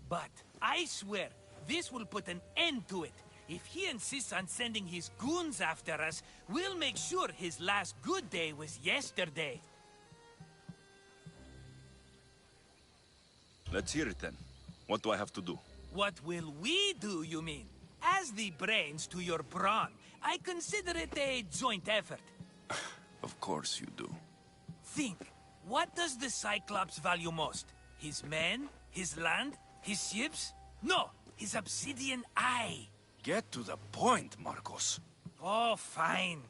But I swear, this will put an end to it. If he insists on sending his goons after us, we'll make sure his last good day was yesterday. Let's hear it then. What do I have to do? What will we do, you mean? As the brains to your brawn, I consider it a joint effort. Of course you do. Think, what does the Cyclops value most? His men? His land? His ships? No, his obsidian eye. Get to the point, Marcos. Oh, fine.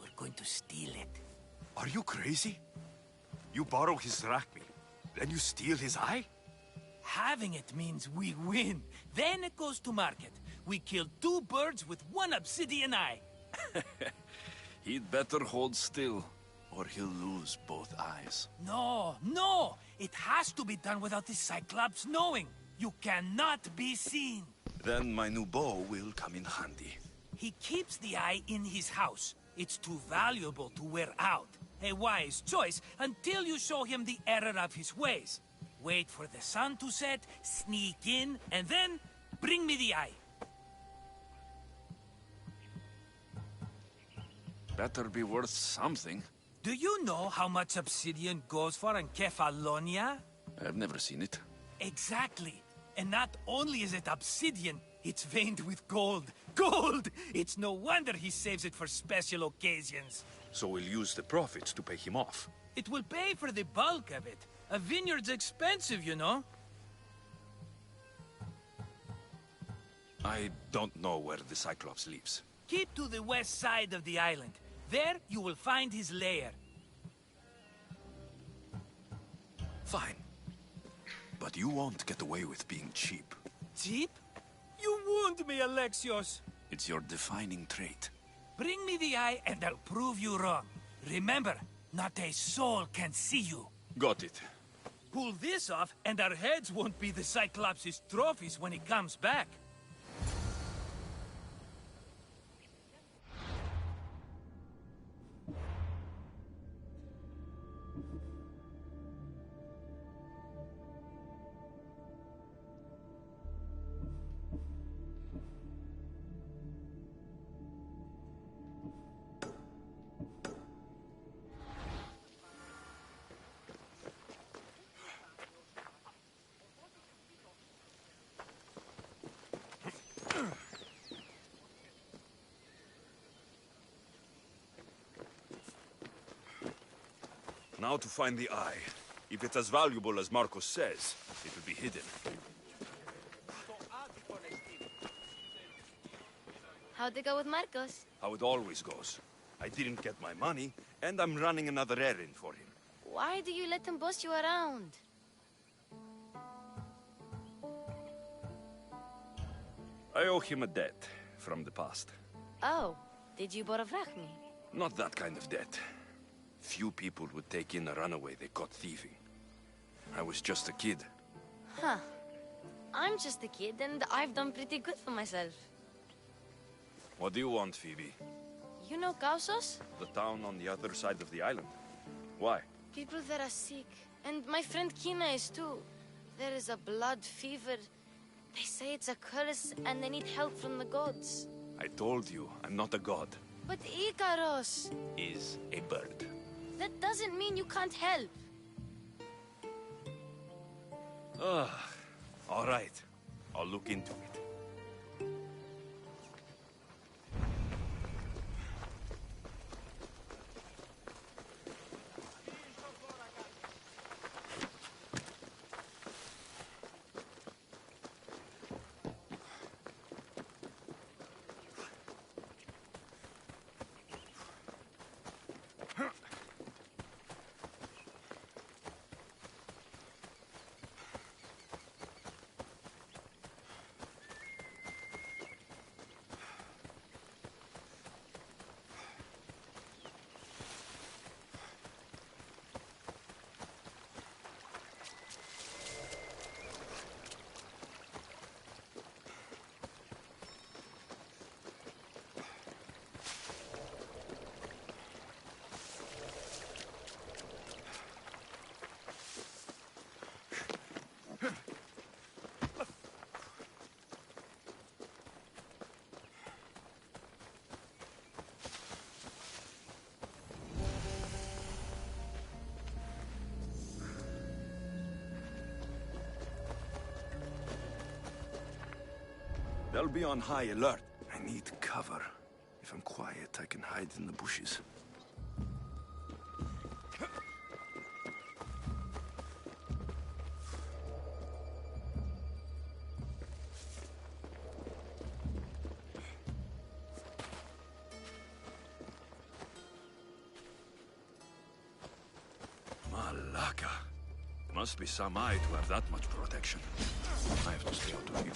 We're going to steal it. Are you crazy? You borrow his drachmi, then you steal his eye? Having it means we win. Then it goes to market. We kill 2 birds with 1 obsidian eye. He'd better hold still, or he'll lose both eyes. No, no! It has to be done without the Cyclops knowing. You cannot be seen. Then my new bow will come in handy. He keeps the eye in his house. It's too valuable to wear out. A wise choice until you show him the error of his ways. Wait for the sun to set, sneak in, and then bring me the eye. Better be worth something. Do you know how much obsidian goes for in Kefalonia? I've never seen it. Exactly. And not only is it obsidian, it's veined with gold. Gold! It's no wonder he saves it for special occasions. So we'll use the profits to pay him off. It will pay for the bulk of it. A vineyard's expensive, you know. I don't know where the Cyclops lives. Keep to the west side of the island. There, you will find his lair. Fine. But you won't get away with being cheap. Cheap? You wound me, Alexios. It's your defining trait. Bring me the eye and I'll prove you wrong. Remember, not a soul can see you. Got it. Pull this off and our heads won't be the Cyclops' trophies when he comes back. Now to find the eye. If it's as valuable as Marcos says, it will be hidden. How'd it go with Marcos? How it always goes. I didn't get my money, and I'm running another errand for him. Why do you let him boss you around? I owe him a debt from the past. Oh, did you borrow me? Not that kind of debt. Few people would take in a runaway they caught thieving. I was just a kid. Huh. I'm just a kid, and I've done pretty good for myself. What do you want, Phoebe? You know Kausos? The town on the other side of the island. Why? People there are sick, and my friend Kina is too. There is a blood fever. They say it's a curse, and they need help from the gods. I told you, I'm not a god. But Ikaros Is a bird. That doesn't mean you can't help. All right. I'll look into it. They'll be on high alert. I need cover. If I'm quiet, I can hide in the bushes. Malaka. Must be some eye to have that much protection. I have to stay out of view.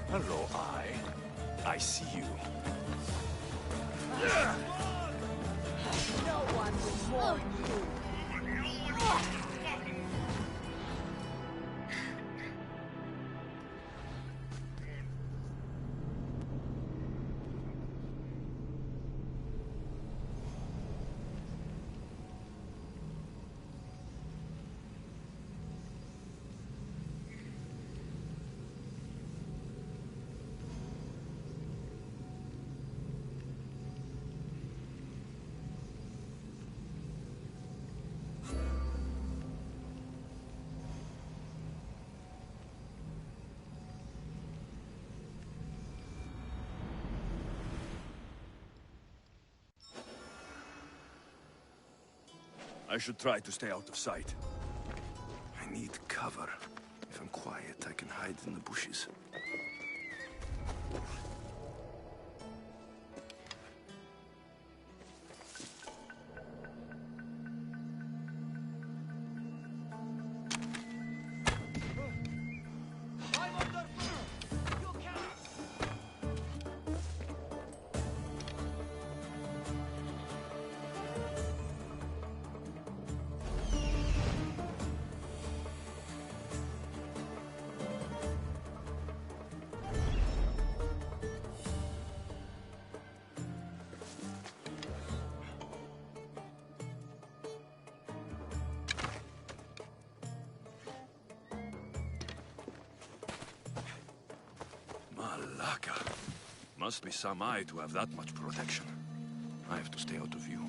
Hello, I see you. No one will warn you. I should try to stay out of sight. I need cover. If I'm quiet, I can hide in the bushes. Malaka. Must be some eye to have that much protection. I have to stay out of view.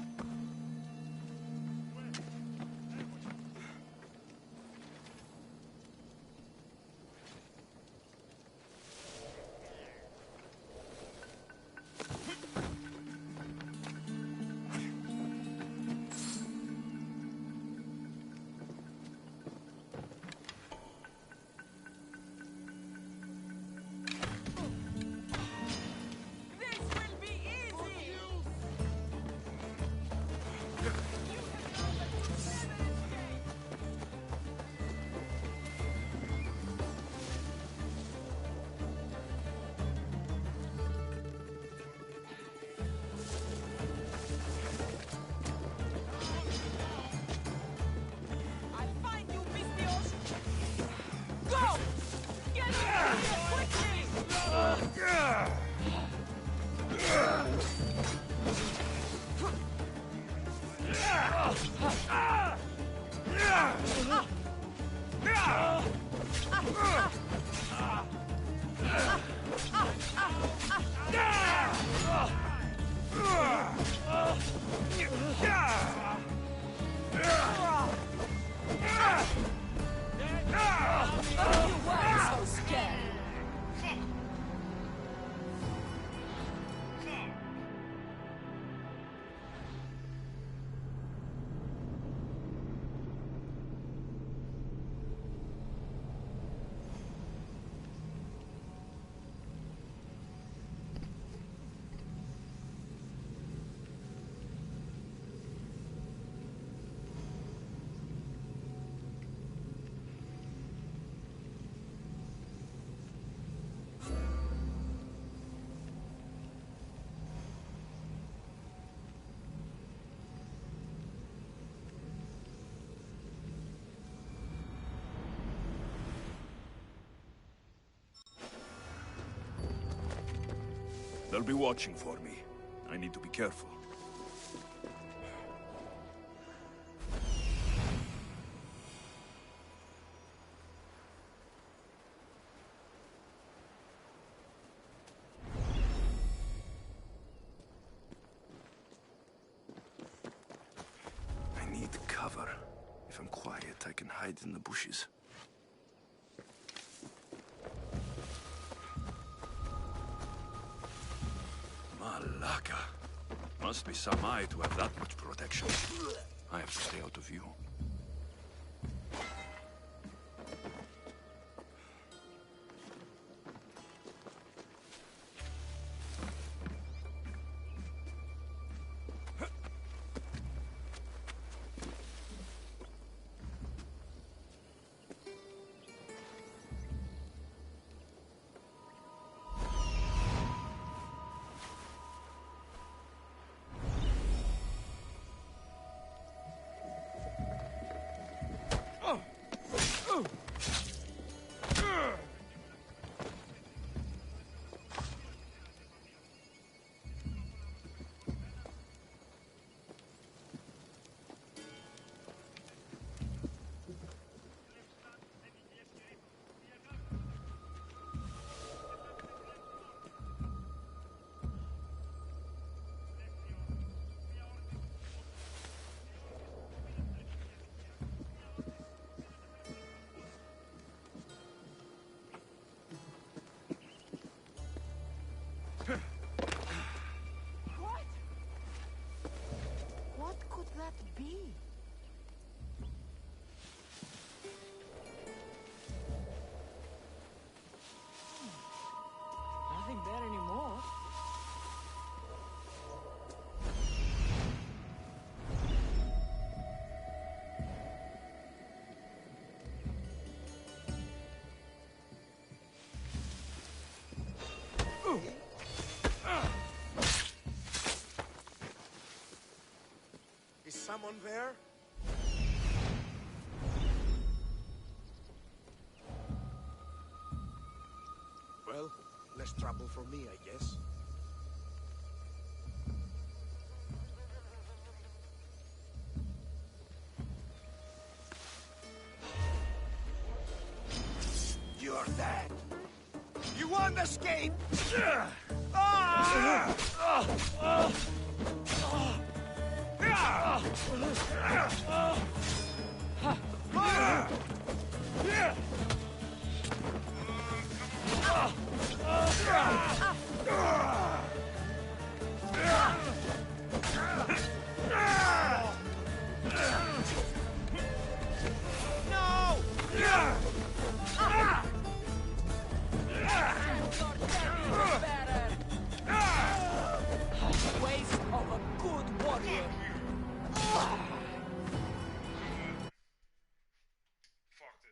They'll be watching for me. I need to be careful. I need cover. If I'm quiet, I can hide in the bushes. Malaka. Must be some eye to have that much protection. I have to stay out of view. What could that be? Nothing there anymore. Is someone there? Well, less trouble for me, I guess. You're dead! You won't escape!